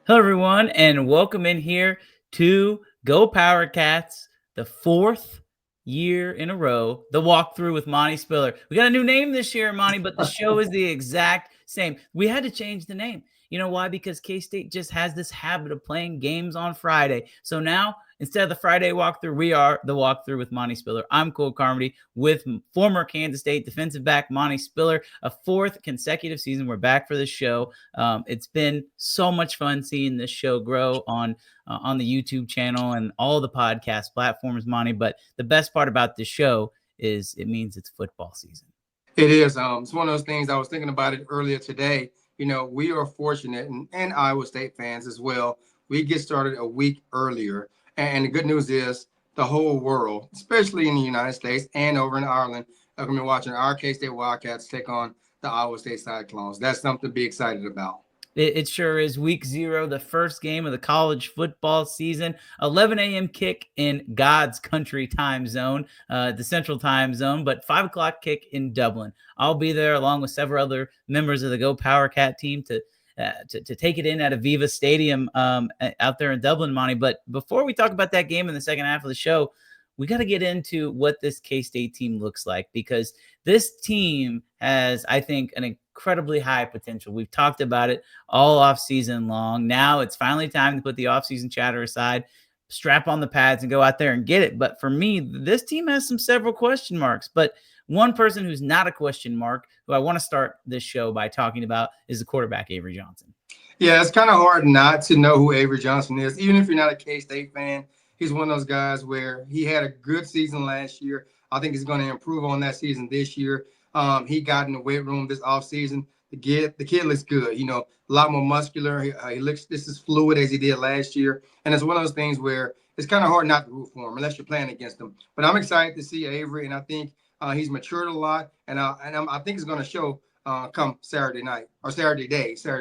Hello, everyone, and welcome in here to Go Power Cats, the fourth year in a row, the walkthrough with Monty Spiller. We got a new name this year, Monty, but the show is the exact same. We had to change the name. You know why? Because K State just has this habit of playing games on Friday. So now, instead of the Friday walkthrough, we are the walkthrough with Monty Spiller. I'm Cole Carmody with former Kansas State defensive back Monty Spiller. A fourth consecutive season. We're back for the show. It's been so much fun seeing this show grow on the YouTube channel and all the podcast platforms, Monty. But the best part about this show is it means it's football season. It is. It's one of those things. I was thinking about it earlier today. We are fortunate, and Iowa State fans as well. We get started a week earlier, and the good news is the whole world, especially in the United States and over in Ireland, are going to be watching our K State Wildcats take on the Iowa State Cyclones. That's something to be excited about. It sure is. Week 0, the first game of the college football season. 11 a.m. kick in God's country time zone, the central time zone, but 5 o'clock kick in Dublin. I'll be there along with several other members of the Go Power Cat team to take it in at Aviva Stadium out there in Dublin, Monty. But before we talk about that game in the second half of the show, we got to get into what this K-State team looks like, because this team has, I think, an incredibly high potential. We've talked about it all off season long. Now it's finally time to put the off season chatter aside, strap on the pads and go out there and get it. But for me, this team has several question marks. But one person who's not a question mark, who I want to start this show by talking about, is the quarterback, Avery Johnson. Yeah, it's kind of hard not to know who Avery Johnson is, even if you're not a K State fan. He's one of those guys where he had a good season last year. I think he's going to improve on that season this year. He got in the weight room this offseason. The kid looks good. A lot more muscular. He looks just as fluid as he did last year. And it's one of those things where it's kind of hard not to root for him unless you're playing against him. But I'm excited to see Avery, and I think he's matured a lot, and I think it's going to show come Saturday night or Saturday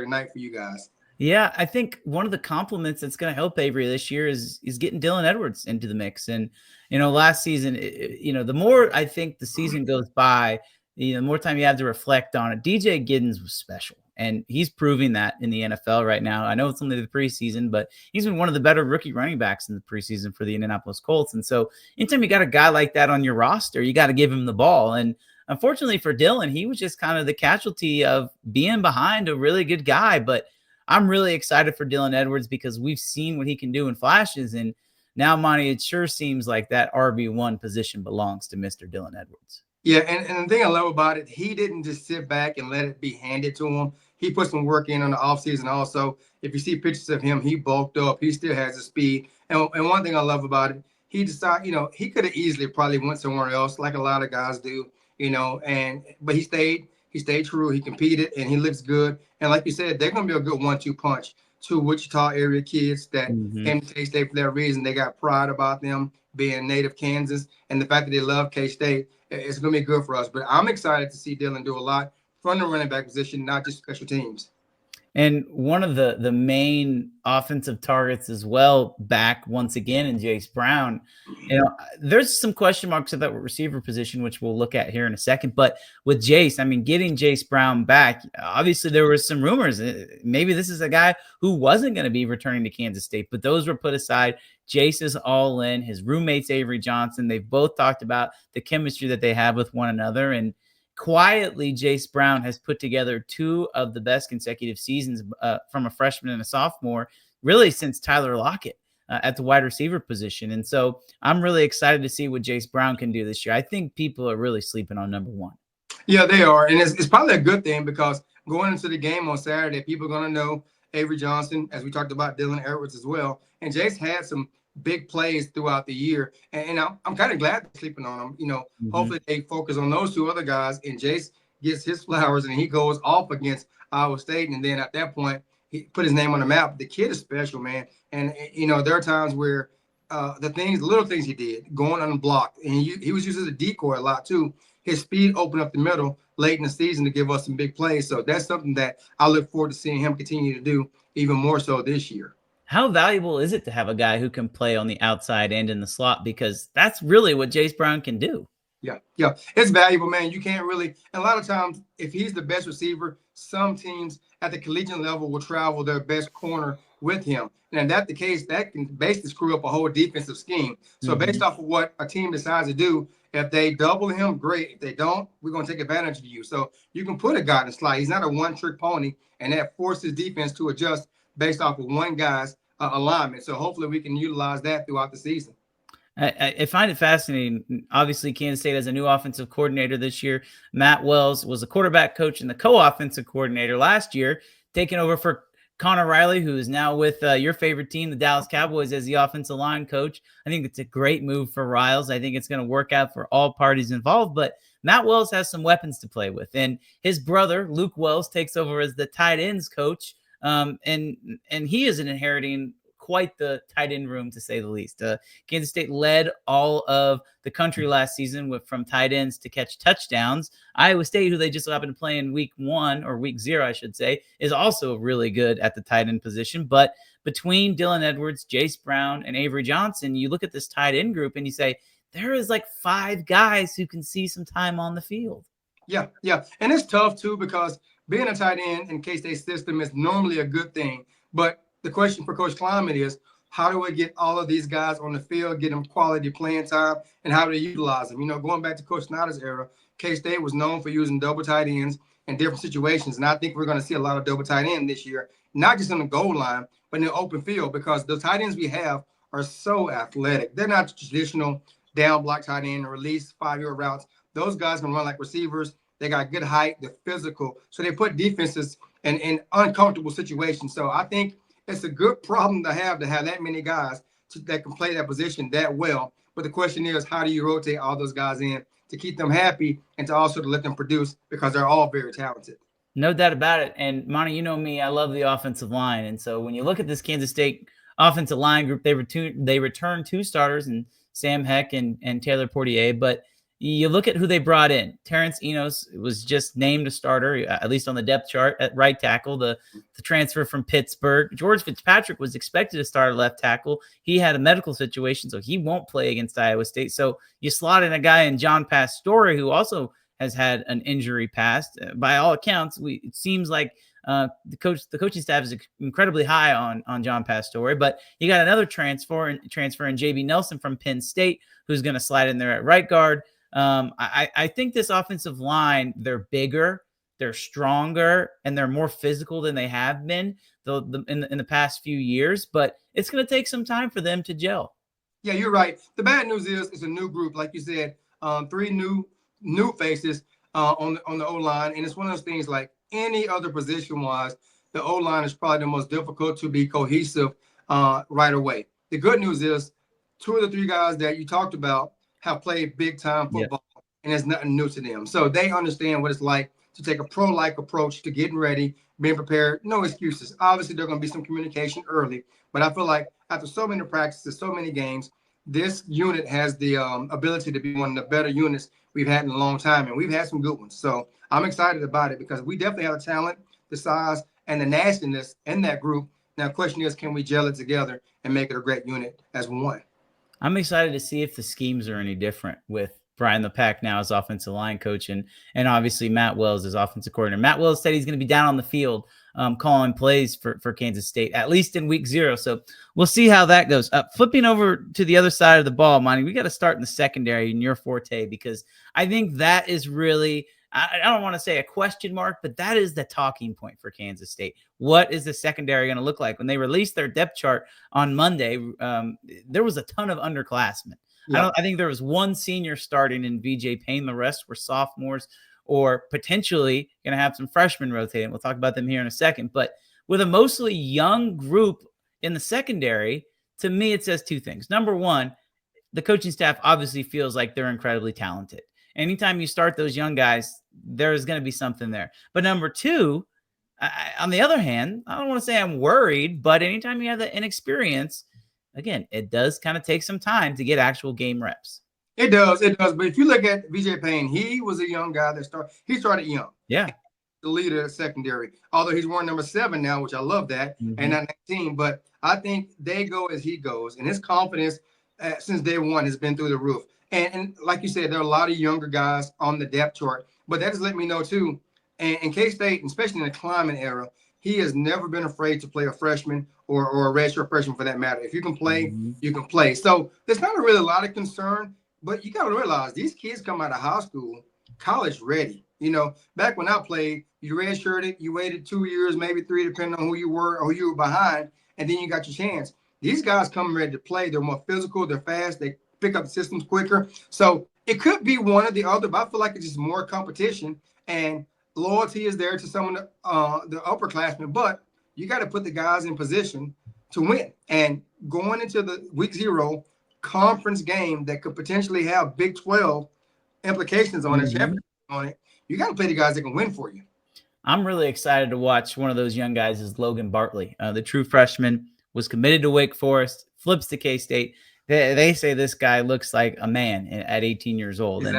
night for you guys. Yeah, I think one of the compliments that's going to help Avery this year is getting Dylan Edwards into the mix. And last season, the more I think the season goes by, the more time you have to reflect on it. DJ Giddens was special, and he's proving that in the NFL right now. I know it's only the preseason, but he's been one of the better rookie running backs in the preseason for the Indianapolis Colts. And so anytime you got a guy like that on your roster, you got to give him the ball. And unfortunately for Dylan, he was just kind of the casualty of being behind a really good guy. But I'm really excited for Dylan Edwards because we've seen what he can do in flashes. And now, Monty, it sure seems like that RB1 position belongs to Mr. Dylan Edwards. Yeah, and the thing I love about it, he didn't just sit back and let it be handed to him. He put some work in on the offseason also. If you see pictures of him, he bulked up. He still has the speed. And one thing I love about it, he decided, he could have easily probably went somewhere else, like a lot of guys do, but he stayed true. He competed, and he looks good. And like you said, they're going to be a good 1-2 punch. Two Wichita area kids that came to K-State for that reason. They got pride about them being native Kansas, and the fact that they love K-State. It's going to be good for us. But I'm excited to see Dylan do a lot from the running back position, not just special teams. And one of the main offensive targets as well, back once again in Jace Brown. There's some question marks at that receiver position, which we'll look at here in a second. But with Jace, I mean, getting Jace Brown back, obviously there were some rumors. Maybe this is a guy who wasn't going to be returning to Kansas State, but those were put aside. Jace is all in. His roommate's Avery Johnson. They've both talked about the chemistry that they have with one another. And quietly, Jace Brown has put together two of the best consecutive seasons from a freshman and a sophomore, really since Tyler Lockett at the wide receiver position. And so I'm really excited to see what Jace Brown can do this year. I think people are really sleeping on number one. Yeah, they are. And it's probably a good thing because going into the game on Saturday, people are going to know Avery Johnson, as we talked about Dylan Edwards as well. And Jace had some big plays throughout the year. And I'm kind of glad they're sleeping on him. Hopefully they focus on those two other guys and Jace gets his flowers and he goes off against Iowa State. And then at that point, he put his name on the map. The kid is special, man. And, there are times where little things he did, going unblocked. And he was used as a decoy a lot too. His speed opened up the middle late in the season to give us some big plays. So that's something that I look forward to seeing him continue to do even more so this year. How valuable is it to have a guy who can play on the outside and in the slot? Because that's really what Jace Brown can do. Yeah. It's valuable, man. You can't really, and a lot of times, if he's the best receiver, some teams at the collegiate level will travel their best corner with him. And if that's the case, that can basically screw up a whole defensive scheme. So based Mm-hmm. off of what a team decides to do, if they double him, great. If they don't, we're going to take advantage of you. So you can put a guy in the slot. He's not a one-trick pony, and that forces defense to adjust based off of one guy's alignment. So hopefully we can utilize that throughout the season. I find it fascinating. Obviously, Kansas State has a new offensive coordinator this year. Matt Wells was a quarterback coach and the co-offensive coordinator last year, taking over for Connor Riley, who is now with your favorite team, the Dallas Cowboys, as the offensive line coach. I think it's a great move for Riles. I think it's going to work out for all parties involved. But Matt Wells has some weapons to play with, and his brother Luke Wells takes over as the tight ends coach. And he is inheriting quite the tight end room, to say the least. Kansas State led all of the country last season from tight ends to catch touchdowns. Iowa State, who they just happened to play in week 1 or week 0, I should say, is also really good at the tight end position. But between Dylan Edwards, Jace Brown, and Avery Johnson, you look at this tight end group and you say, there is like 5 guys who can see some time on the field. Yeah, yeah. And it's tough, too, because being a tight end in K-State system is normally a good thing. But the question for Coach Kleiman is, how do we get all of these guys on the field, get them quality playing time, and how do they utilize them? Going back to Coach Snyder's era, K-State was known for using double tight ends in different situations. And I think we're going to see a lot of double tight end this year, not just on the goal line, but in the open field, because the tight ends we have are so athletic. They're not traditional down block tight end or release 5-yard routes. Those guys can run like receivers. They got good height. They're physical. So they put defenses in uncomfortable situations. So I think it's a good problem to have that many guys that can play that position that well. But the question is, how do you rotate all those guys in to keep them happy and to also to let them produce, because they're all very talented. No doubt about it. And Monte, you know me, I love the offensive line. And so when you look at this Kansas State offensive line group, they returned 2 starters, and Sam Heck and Taylor Portier. But you look at who they brought in. Terrence Enos was just named a starter, at least on the depth chart, at right tackle, the transfer from Pittsburgh. George Fitzpatrick was expected to start at left tackle. He had a medical situation, so he won't play against Iowa State. So you slot in a guy in John Pastore, who also has had an injury past. By all accounts, it seems like the coaching staff is incredibly high on John Pastore. But you got another transfer in JB Nelson from Penn State, who's going to slide in there at right guard. I think this offensive line, they're bigger, they're stronger, and they're more physical than they have been in the past few years. But it's going to take some time for them to gel. Yeah, you're right. The bad news is it's a new group, like you said, 3 new faces on the O line, and it's one of those things like any other position wise. The O line is probably the most difficult to be cohesive right away. The good news is 2 of the 3 guys that you talked about have played big time football, and it's nothing new to them. So they understand what it's like to take a pro-like approach to getting ready, being prepared. No excuses. Obviously, there's going to be some communication early, but I feel like after so many practices, so many games, this unit has the ability to be one of the better units we've had in a long time, and we've had some good ones. So I'm excited about it because we definitely have the talent, the size, and the nastiness in that group. Now, the question is, can we gel it together and make it a great unit as one? I'm excited to see if the schemes are any different with Brian LePack now as offensive line coach, and obviously Matt Wells as offensive coordinator. Matt Wells said he's going to be down on the field calling plays for Kansas State, at least in week 0. So we'll see how that goes. Flipping over to the other side of the ball, Monty, we got to start in the secondary in your forte, because I think that is really, I don't want to say a question mark, but that is the talking point for Kansas State. What is the secondary going to look like? When they released their depth chart on Monday, there was a ton of underclassmen. Yeah. I think there was 1 senior starting in VJ Payne. The rest were sophomores or potentially going to have some freshmen rotating. We'll talk about them here in a second. But with a mostly young group in the secondary, to me, it says 2 things. Number 1, the coaching staff obviously feels like they're incredibly talented. Anytime you start those young guys, there's going to be something there. But number 2, on the other hand, I don't want to say I'm worried, but anytime you have the inexperience, again, it does kind of take some time to get actual game reps. It does. But if you look at VJ Payne, he was a young guy he started young. Yeah. The leader of the secondary, although he's wearing number 7 now, which I love that, and not 19. But I think they go as he goes, and his confidence since day 1 has been through the roof. And like you said, there are a lot of younger guys on the depth chart, but that just let me know too. And K-State, especially in the Kleiman era, he has never been afraid to play a freshman or a redshirt freshman for that matter. If you can play, Mm-hmm. you can play. So there's not really a lot of concern, but you got to realize these kids come out of high school, college ready. Back when I played, you redshirted, you waited 2 years, maybe three, depending on who you were or who you were behind, and then you got your chance. These guys come ready to play. They're more physical, they're fast, they pick up the systems quicker. So it could be one or the other, but I feel like it's just more competition and loyalty is there to some of the upperclassmen. But you got to put the guys in position to win. And going into the week 0 conference game that could potentially have Big 12 implications on it, Mm-hmm. championship on it, you got to play the guys that can win for you. I'm really excited to watch one of those young guys is Logan Bartley. The true freshman was committed to Wake Forest, flips to K-State. They say this guy looks like a man at 18 years old. And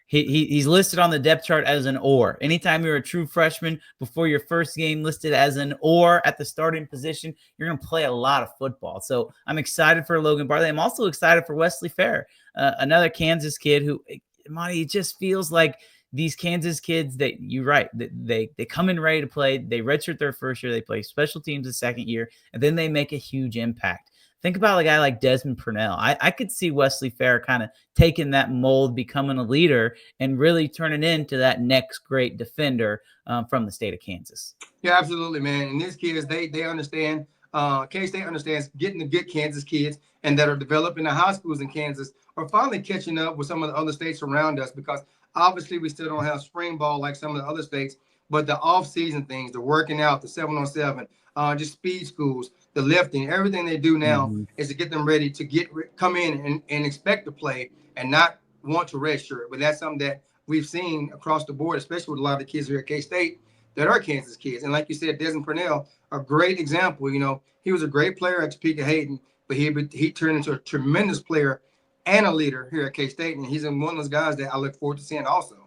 Exactly. he's listed on the depth chart as an or. Anytime you're a true freshman before your first game listed as an or at the starting position, you're going to play a lot of football. So I'm excited for Logan Bartley. I'm also excited for Wesley Fair, another Kansas kid who, Monty, it just feels like these Kansas kids that you're right, they come in ready to play. They redshirt their first year. They play special teams the second year, and then they make a huge impact. Think about a guy like Desmond Purnell. I could see Wesley Fair kind of taking that mold, becoming a leader, and really turning into that next great defender from the state of Kansas. Yeah, absolutely, man. And these kids, they understand. K-State understands getting the good Kansas kids and that are developing the high schools in Kansas are finally catching up with some of the other states around us because obviously we still don't have spring ball like some of the other states, but the off-season things, the working out, the 7-on-7, just speed schools, the lifting, everything they do now Mm-hmm. is to get them ready to come in and expect to play and not want to redshirt. But that's something that we've seen across the board, especially with a lot of the kids here at K-State that are Kansas kids. And like you said, Desmond Purnell, a great example. He was a great player at Topeka Hayden, but he turned into a tremendous player and a leader here at K-State. And he's one of those guys that I look forward to seeing also.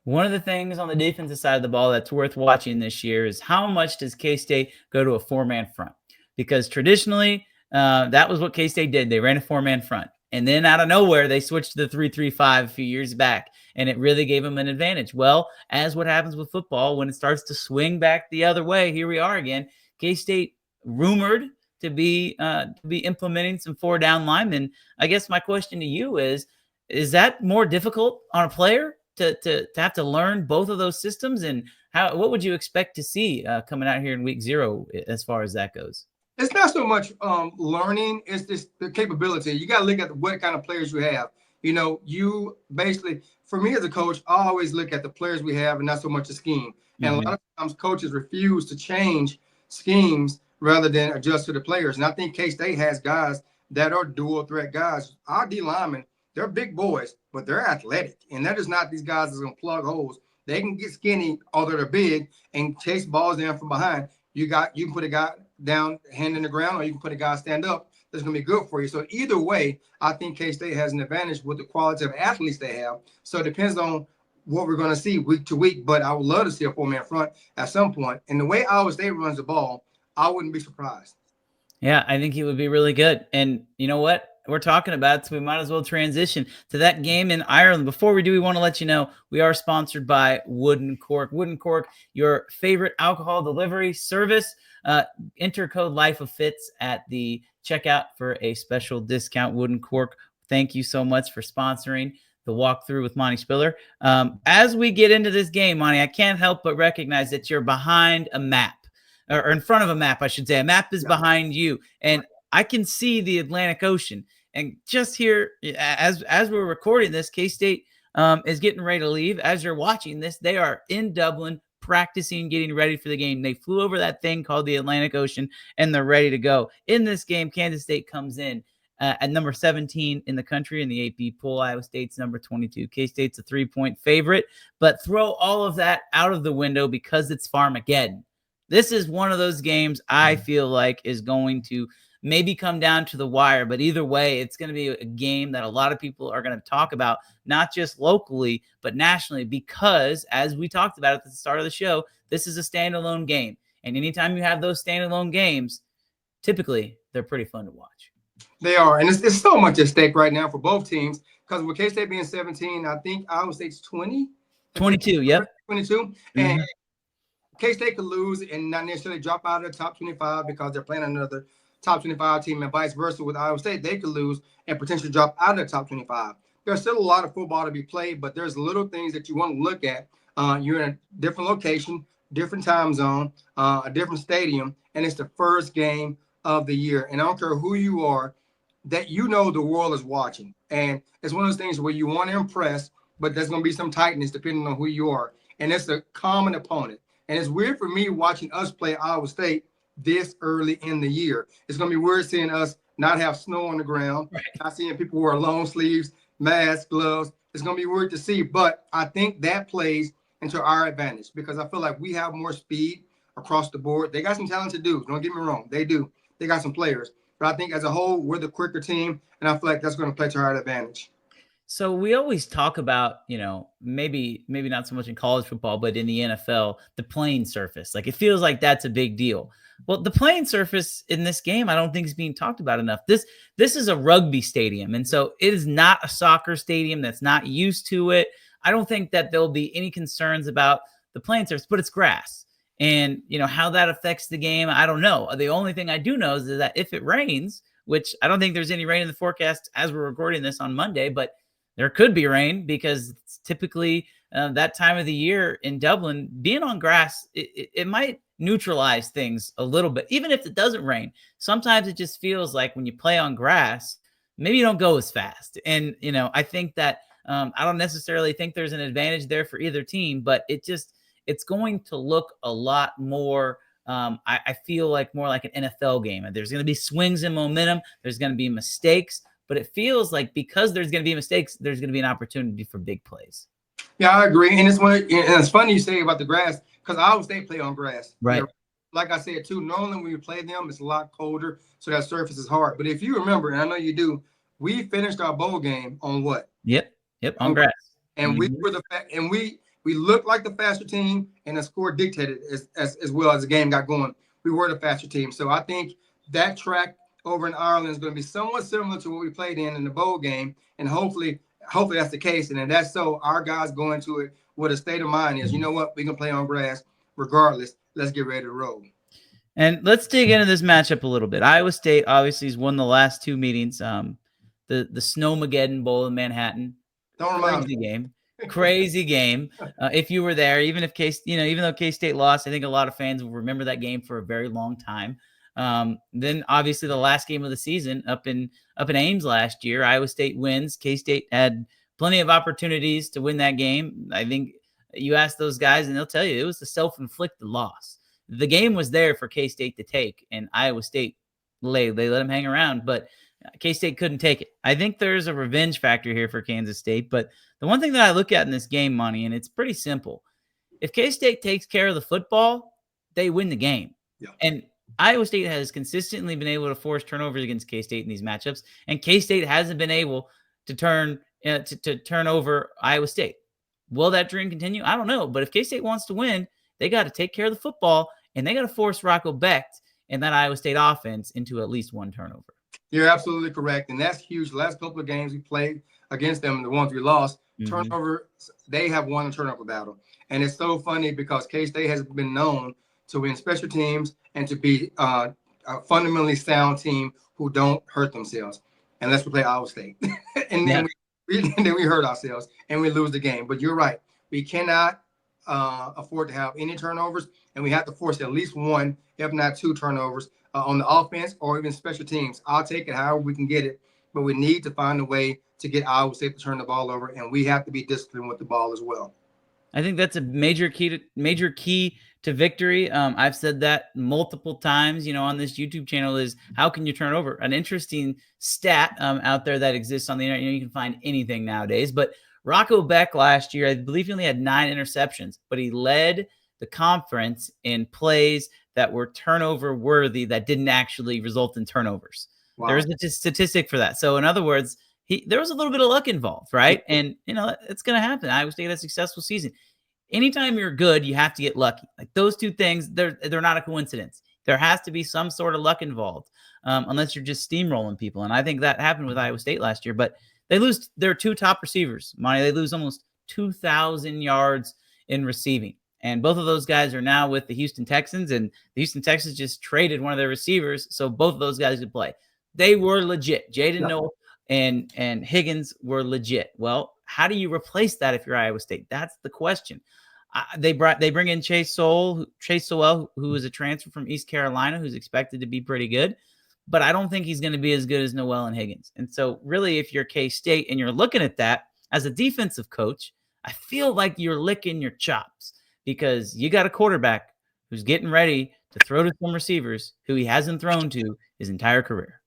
One of the things on the defensive side of the ball that's worth watching this year is how much does K-State go to a four-man front? Because traditionally, that was what K-State did. They ran a four-man front. And then out of nowhere, they switched to the 3-3-5 a few years back, and it really gave them an advantage. Well, as what happens with football, when it starts to swing back the other way, here we are again. K-State rumored to be implementing some four-down linemen. I guess my question to you is that more difficult on a player to have to learn both of those systems? And what would you expect to see coming out here in week 0 as far as that goes? It's not so much learning; it's just the capability. You got to look at what kind of players you have. You basically, for me as a coach, I always look at the players we have and not so much the scheme. And a Mm-hmm. lot of times, coaches refuse to change schemes rather than adjust to the players. And I think K-State has guys that are dual threat guys. Our D linemen, they're big boys, but they're athletic, and that is not these guys that's gonna plug holes. They can get skinny, although they're big, and chase balls down from behind. You can put a guy down, hand in the ground, or you can put a guy stand up. That's going to be good for you. So either way, I think K-State has an advantage with the quality of athletes they have. So it depends on what we're going to see week to week. But I would love to see a four-man front at some point. And the way Iowa State runs the ball, I wouldn't be surprised. Yeah, I think he would be really good. And you know what? We're talking about it, so we might as well transition to that game in Ireland. Before we do, we want to let you know we are sponsored by Wooden Cork. Wooden Cork, your favorite alcohol delivery service. Enter code Life of Fits at the checkout for a special discount. Wooden Cork, thank you so much for sponsoring the walkthrough with Monte Spiller. As we get into this game, Monte, I can't help but recognize that you're behind a map. Or in front of a map, I should say. A map is behind you, and I can see the Atlantic Ocean. And just here, as we're recording this, K-State is getting ready to leave. As you're watching this, they are in Dublin practicing, getting ready for the game. They flew over that thing called the Atlantic Ocean, and they're ready to go. In this game, Kansas State comes in at number 17 in the country in the AP poll. Iowa State's number 22. K-State's a 3-point favorite, but throw all of that out of the window because it's Farmageddon. This is one of those games I feel like is going to maybe come down to the wire, but either way, it's going to be a game that a lot of people are going to talk about, not just locally, but nationally, because as we talked about at the start of the show, this is a standalone game. And anytime you have those standalone games, typically they're pretty fun to watch. They are. And it's so much at stake right now for both teams because with K-State being 17, I think Iowa State's 20. 22, yep. 22. Mm-hmm. And K-State could lose and not necessarily drop out of the top 25 because they're playing another top 25 team, and vice versa with Iowa State. They could lose and potentially drop out of the top 25. There's still a lot of football to be played, but there's little things that you want to look at. You're in a different location, different time zone, a different stadium, and it's the first game of the year. And I don't care who you are, that you know the world is watching. And it's one of those things where you want to impress, but there's going to be some tightness depending on who you are. And it's a common opponent. And it's weird for me watching us play Iowa State this early in the year. It's going to be weird seeing us not have snow on the ground, right, not seeing people wear long sleeves, masks, gloves. It's going to be weird to see. But I think that plays into our advantage because I feel like we have more speed across the board. They got some talented dudes. Don't get me wrong. They do. They got some players. But I think as a whole, we're the quicker team. And I feel like that's going to play to our advantage. So we always talk about, maybe not so much in college football, but in the NFL, the playing surface. Like it feels like that's a big deal. Well, the playing surface in this game, I don't think is being talked about enough. This is a rugby stadium, and so it is not a soccer stadium that's not used to it. I don't think that there'll be any concerns about the playing surface, but it's grass. And, how that affects the game, I don't know. The only thing I do know is that if it rains, which I don't think there's any rain in the forecast as we're recording this on Monday, but there could be rain because it's typically that time of the year in Dublin. Being on grass, it might neutralize things a little bit. Even if it doesn't rain, sometimes it just feels like when you play on grass, maybe you don't go as fast. And, I think that I don't necessarily think there's an advantage there for either team, but it's going to look a lot more I feel like more like an NFL game. There's going to be swings and momentum. There's going to be mistakes. But it feels like because there's going to be mistakes, there's going to be an opportunity for big plays. Yeah, I agree. And it's funny you say about the grass because Iowa State play on grass. Right. Like I said, too, normally when you play them, it's a lot colder, so that surface is hard. But if you remember, and I know you do, we finished our bowl game on what? Yep, on grass. And we were we looked like the faster team, and the score dictated as well as the game got going. We were the faster team. So I think that track over in Ireland is going to be somewhat similar to what we played in the bowl game, and hopefully that's the case. And if that's so, our guys go into it with a state of mind is, you know what, we can play on grass regardless. Let's get ready to roll. And let's dig into this matchup a little bit. Iowa State obviously has won the last two meetings. The Snowmageddon Bowl in Manhattan. Don't remind me. Crazy game. If you were there, even though K-State lost, I think a lot of fans will remember that game for a very long time. Then obviously the last game of the season up in Ames last year, Iowa State wins. K-State had plenty of opportunities to win that game. I think you ask those guys and they'll tell you it was a self-inflicted loss. The game was there for K-State to take, and Iowa State they let them hang around, but K-State couldn't take it. I think there's a revenge factor here for Kansas State, but the one thing that I look at in this game, Monte, and it's pretty simple. If K-State takes care of the football, they win the game. Yeah. And Iowa State has consistently been able to force turnovers against K-State in these matchups, and K-State hasn't been able to turn over Iowa State. Will that dream continue? I don't know. But if K-State wants to win, they got to take care of the football, and they got to force Rocco Becht and that Iowa State offense into at least one turnover. You're absolutely correct, and that's huge. The last couple of games we played against them, the ones we lost, turnover, they have won a turnover battle. And it's so funny because K-State has been known to win special teams and to be a fundamentally sound team who don't hurt themselves. Unless we play Iowa State. And then we hurt ourselves and we lose the game. But you're right. We cannot afford to have any turnovers, and we have to force at least one, if not two turnovers on the offense or even special teams. I'll take it however we can get it, but we need to find a way to get Iowa State to turn the ball over, and we have to be disciplined with the ball as well. I think that's a major key to victory. I've said that multiple times, on this YouTube channel is how can you turn over? An interesting stat out there that exists on the internet. You can find anything nowadays, but Rocco Becht last year, I believe he only had 9 interceptions, but he led the conference in plays that were turnover worthy that didn't actually result in turnovers. Wow. There's a statistic for that. So in other words, there was a little bit of luck involved, right? And, it's going to happen. Iowa State had a successful season. Anytime you're good, you have to get lucky. Like those two things, they're not a coincidence. There has to be some sort of luck involved, unless you're just steamrolling people. And I think that happened with Iowa State last year. But they lose their 2 top receivers. Monte, they lose almost 2,000 yards in receiving. And both of those guys are now with the Houston Texans, and the Houston Texans just traded one of their receivers, so both of those guys could play. They were legit. Jaden Noel and Higgins were legit. Well, how do you replace that if you're Iowa State? That's the question. They bring in Chase Sowell, who is a transfer from East Carolina, who's expected to be pretty good, but I don't think he's going to be as good as Noel and Higgins. And so, really, if you're K-State and you're looking at that as a defensive coach, I feel like you're licking your chops because you got a quarterback who's getting ready to throw to some receivers who he hasn't thrown to his entire career.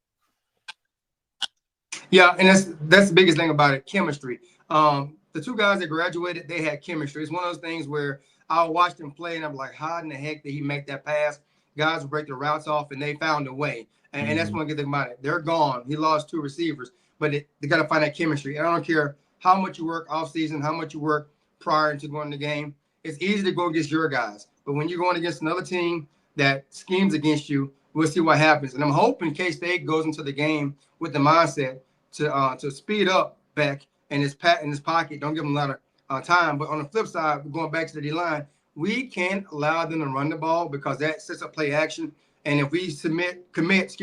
Yeah, and that's the biggest thing about it, chemistry. The two guys that graduated, they had chemistry. It's one of those things where I'll watch them play and I'm like, how in the heck did he make that pass? Guys will break the routes off and they found a way. And that's one good thing about it. They're gone. He lost 2 receivers, but they got to find that chemistry. And I don't care how much you work off season, how much you work prior to going to the game. It's easy to go against your guys. But when you're going against another team that schemes against you, we'll see what happens. And I'm hoping K-State goes into the game with the mindset to speed up Beck and his pocket. Don't give him a lot of time. But on the flip side, going back to the D-line, we can't allow them to run the ball because that sets up play action. And if we commit,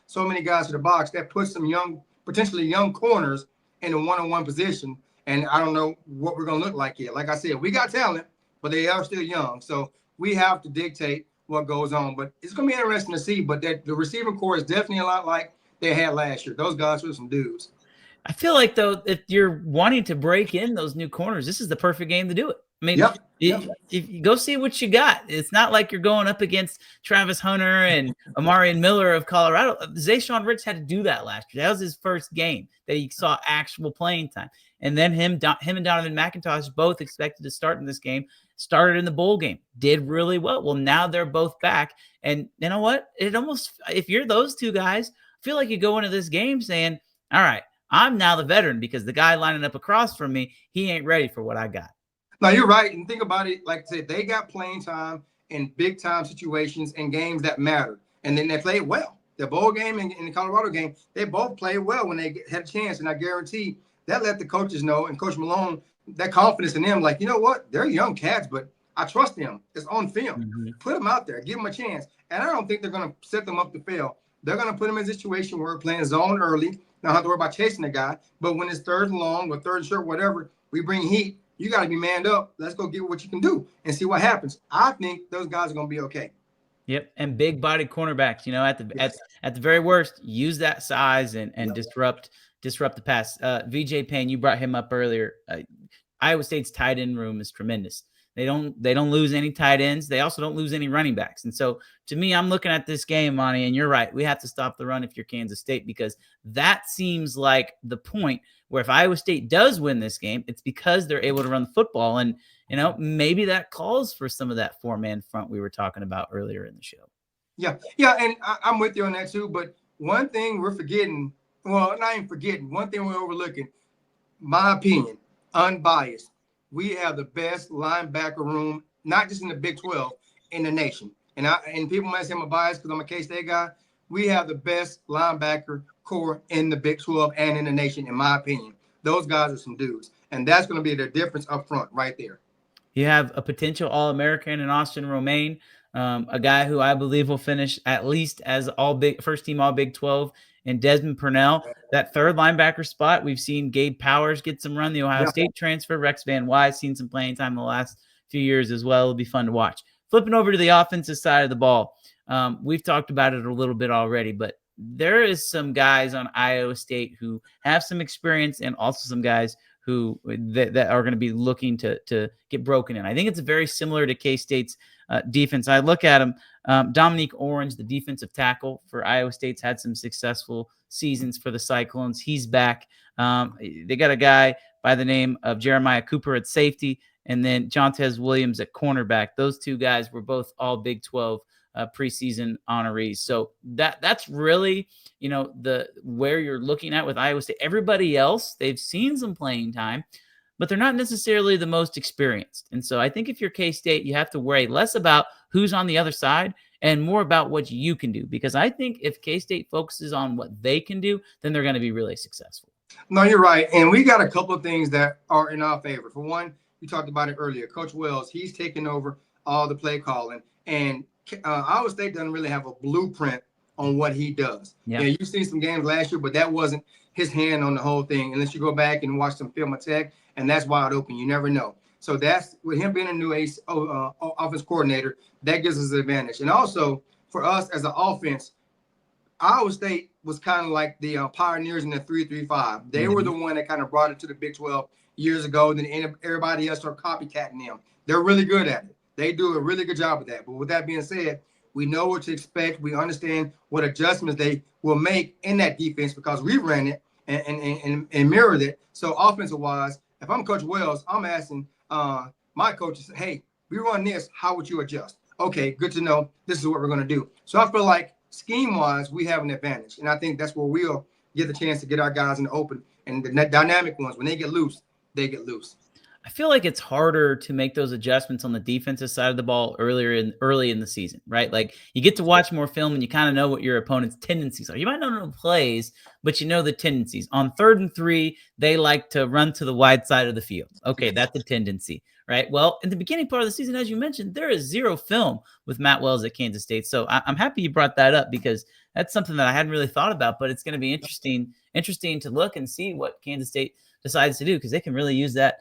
so many guys to the box, that puts some potentially young corners in a one-on-one position. And I don't know what we're going to look like here. Like I said, we got talent, but they are still young. So we have to dictate what goes on. But it's going to be interesting to see. But the receiving core is definitely a lot like they had last year. Those guys were some dudes. I feel like, though, if you're wanting to break in those new corners, this is the perfect game to do it. I mean, if you go see what you got. It's not like you're going up against Travis Hunter and Amarian Miller of Colorado. Zayshawn Rich had to do that last year. That was his first game that he saw actual playing time. And then him and Donovan McIntosh both expected to start in this game, started in the bowl game, did really well. Well, now they're both back. And you know what? If you're those two guys, I feel like you go into this game saying, all right, I'm now the veteran because the guy lining up across from me, he ain't ready for what I got. No, you're right. And think about it. Like I said, they got playing time in big time situations and games that mattered. And then they played well. The bowl game and the Colorado game, they both played well when they had a chance. And I guarantee that let the coaches know, and Coach Malone, that confidence in them, like, you know what? They're young cats, but I trust them. It's on film. Mm-hmm. Put them out there. Give them a chance. And I don't think they're going to set them up to fail. They're going to put them in a situation where we're playing zone early. Don't have to worry about chasing the guy. But when it's third and long or third and short, whatever, we bring heat. You got to be manned up. Let's go get what you can do and see what happens. I think those guys are going to be okay. Yep, and big body cornerbacks. At the very worst, use that size and disrupt the pass. VJ Payne, you brought him up earlier. Iowa State's tight end room is tremendous. They don't lose any tight ends. They also don't lose any running backs. And so, to me, I'm looking at this game, Monte, and you're right. We have to stop the run if you're Kansas State, because that seems like the point where if Iowa State does win this game, it's because they're able to run the football. And, maybe that calls for some of that 4-man front we were talking about earlier in the show. Yeah, and I'm with you on that too. But one thing we're forgetting, well, not even forgetting, one thing we're overlooking, my opinion, unbiased, we have the best linebacker room, not just in the Big 12, in the nation. And people might say I'm a bias because I'm a K-State guy. We have the best linebacker core in the Big 12 and in the nation, in my opinion. Those guys are some dudes. And that's going to be the difference up front right there. You have a potential All-American in Austin Romaine, a guy who I believe will finish at least as first team All Big 12, and Desmond Purnell. That third linebacker spot, we've seen Gabe Powers get some run, the Ohio State transfer. Rex Van Wise seen some playing time in the last few years as well. It'll be fun to watch. Flipping over to the offensive side of the ball, we've talked about it a little bit already, but there is some guys on Iowa State who have some experience, and also some guys who that are going to be looking to get broken in. I think it's very similar to K-State's defense. I look at them. Dominique Orange, the defensive tackle for Iowa State's had some successful seasons for the Cyclones. He's back. They got a guy by the name of Jeremiah Cooper at safety, and then Jontez Williams at cornerback. Those two guys were both all Big 12 preseason honorees. So that's really, the where you're looking at with Iowa State. Everybody else, they've seen some playing time, but they're not necessarily the most experienced. And so I think if you're K-State, you have to worry less about who's on the other side and more about what you can do. Because I think if K-State focuses on what they can do, then they're going to be really successful. No, you're right. And we got a couple of things that are in our favor. For one, you talked about it earlier. Coach Wells, he's taking over all the play calling, and Iowa State doesn't really have a blueprint on what he does. Yeah. Yeah, you've seen some games last year, but that wasn't his hand on the whole thing, unless you go back and watch some film of Tech, and that's wide open. You never know. So that's with him being a new offense coordinator, that gives us an advantage. And also for us as an offense, Iowa State was kind of like the pioneers in the 3-3-5. They were the one that kind of brought it to the Big 12 years ago. Then everybody else started copycatting them. They're really good at it. They do a really good job of that. But with that being said, we know what to expect. We understand what adjustments they will make in that defense because we ran it and mirrored it. So offensive wise, if I'm Coach Wells, I'm asking my coaches, hey, we run this. How would you adjust? Okay, good to know. This is what we're going to do. So I feel like scheme-wise, we have an advantage. And I think that's where we'll get the chance to get our guys in the open. And the dynamic ones, when they get loose, they get loose. I feel like it's harder to make those adjustments on the defensive side of the ball early in the season, right? Like you get to watch more film and you kind of know what your opponent's tendencies are. You might not know the plays, but you know the tendencies. On 3rd and 3, they like to run to the wide side of the field. Okay, that's a tendency, right? Well, in the beginning part of the season, as you mentioned, there is zero film with Matt Wells at Kansas State. So I'm happy you brought that up because that's something that I hadn't really thought about, but it's going to be interesting to look and see what Kansas State decides to do because they can really use that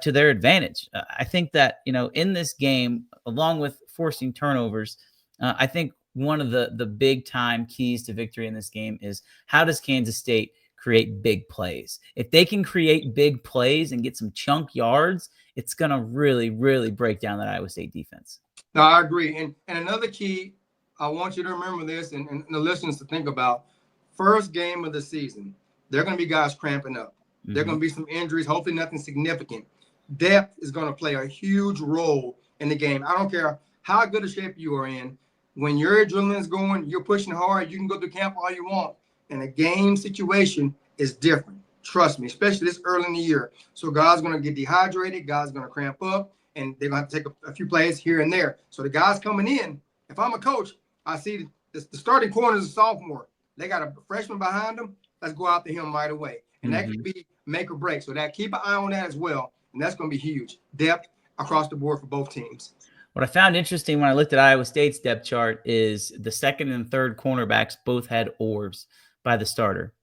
to their advantage. I think that, in this game, along with forcing turnovers, I think one of the big time keys to victory in this game is how does Kansas State create big plays? If they can create big plays and get some chunk yards, it's going to really, really break down that Iowa State defense. No, I agree. And another key, I want you to remember this and the listeners to think about, first game of the season, there are going to be guys cramping up. There are going to be some injuries, hopefully nothing significant. Depth is going to play a huge role in the game. I don't care how good a shape you are in. When your adrenaline is going, you're pushing hard, you can go to camp all you want. And a game situation is different. Trust me, especially this early in the year. So guys are going to get dehydrated. Guys are going to cramp up. And they're going to have to take a few plays here and there. So the guys coming in, if I'm a coach, I see the starting corner is a sophomore. They got a freshman behind them. Let's go after him right away. And that could be make or break. So that keep an eye on that as well. And that's going to be huge. Depth across the board for both teams. What I found interesting when I looked at Iowa State's depth chart is the second and third cornerbacks both had orbs by the starter.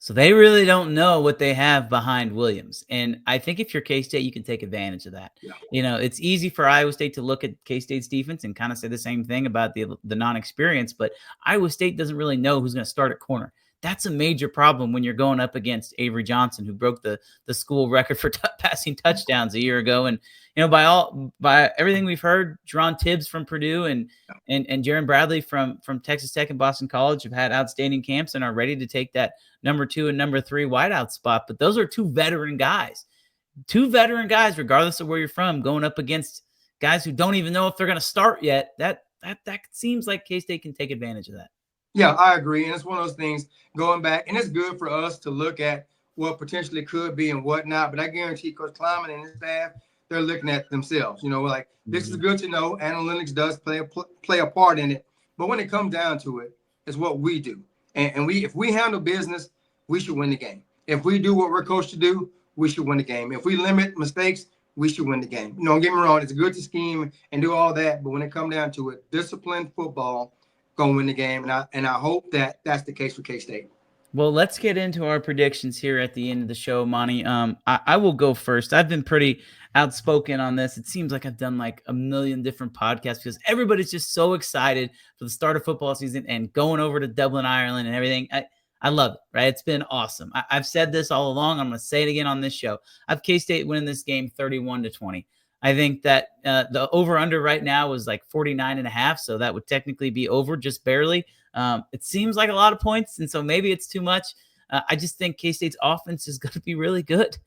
So they really don't know what they have behind Williams. And I think if you're K-State, you can take advantage of that. Yeah. It's easy for Iowa State to look at K-State's defense and kind of say the same thing about the non-experience, but Iowa State doesn't really know who's going to start at corner. That's a major problem when you're going up against Avery Johnson, who broke the school record for passing touchdowns a year ago. And, by everything we've heard, Jerron Tibbs from Purdue and Jaron Bradley from Texas Tech and Boston College have had outstanding camps and are ready to take that number 2 and number 3 wideout spot. But those are two veteran guys, regardless of where you're from, going up against guys who don't even know if they're going to start yet. That seems like K-State can take advantage of that. Yeah, I agree. And it's one of those things going back, and it's good for us to look at what potentially could be and whatnot. But I guarantee Coach Kleiman and his staff, they're looking at themselves. This is good to know. Analytics does play a part in it. But when it comes down to it, it's what we do. And if we handle business, we should win the game. If we do what we're coached to do, we should win the game. If we limit mistakes, we should win the game. Don't get me wrong. It's good to scheme and do all that. But when it comes down to it, disciplined football, going to win the game. And I hope that that's the case for K-State. Well, let's get into our predictions here at the end of the show, Monte. I will go first. I've been pretty outspoken on this. It seems like I've done like a million different podcasts because everybody's just so excited for the start of football season and going over to Dublin, Ireland and everything. I love it, right? It's been awesome. I've said this all along. I'm going to say it again on this show. I have K-State winning this game 31-20. I think that the over-under right now is like 49.5, so that would technically be over just barely. It seems like a lot of points, and so maybe it's too much. I just think K-State's offense is going to be really good.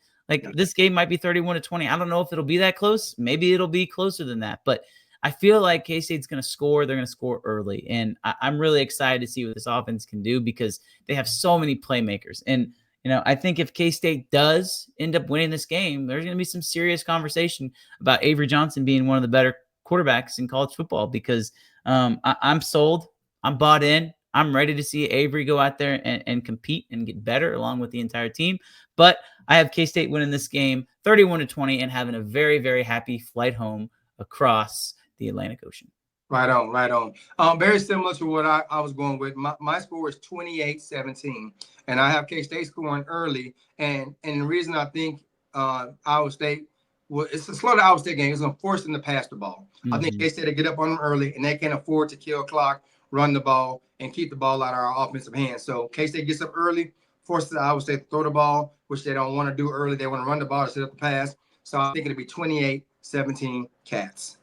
This game might be 31-20. I don't know if it'll be that close. Maybe it'll be closer than that, but I feel like K-State's going to score. They're going to score early, and I'm really excited to see what this offense can do because they have so many playmakers. And I think if K-State does end up winning this game, there's going to be some serious conversation about Avery Johnson being one of the better quarterbacks in college football because I'm sold. I'm bought in. I'm ready to see Avery go out there and compete and get better along with the entire team. But I have K-State winning this game 31-20 and having a very, very happy flight home across the Atlantic Ocean. Right on, right on. Very similar to what I was going with. My score is 28-17, and I have K-State scoring early. And the reason I think Iowa State, well, it's a slow to Iowa State game. It's going to force them to pass the ball. I think K-State will get up on them early, and they can afford to kill clock, run the ball, and keep the ball out of our offensive hands. So K-State gets up early, forces Iowa State to throw the ball, which they don't want to do early. They want to run the ball to set up the pass. So I think it'll be 28-17 Cats.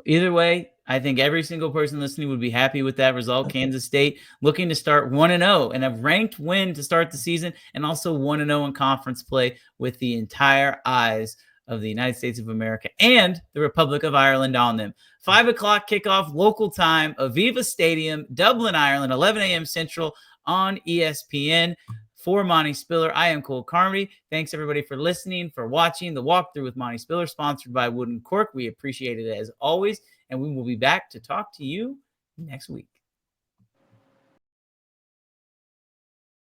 Either way, I think every single person listening would be happy with that result. Kansas State looking to start 1-0 and a ranked win to start the season, and also 1-0 in conference play with the entire eyes of the United States of America and the Republic of Ireland on them. 5 o'clock kickoff local time, Aviva Stadium, Dublin, Ireland, 11 a.m. Central on ESPN. For Monte Spiller, I am Cole Carmody. Thanks everybody for listening, for watching the walkthrough with Monte Spiller, sponsored by Wooden Cork. We appreciate it as always, and we will be back to talk to you next week.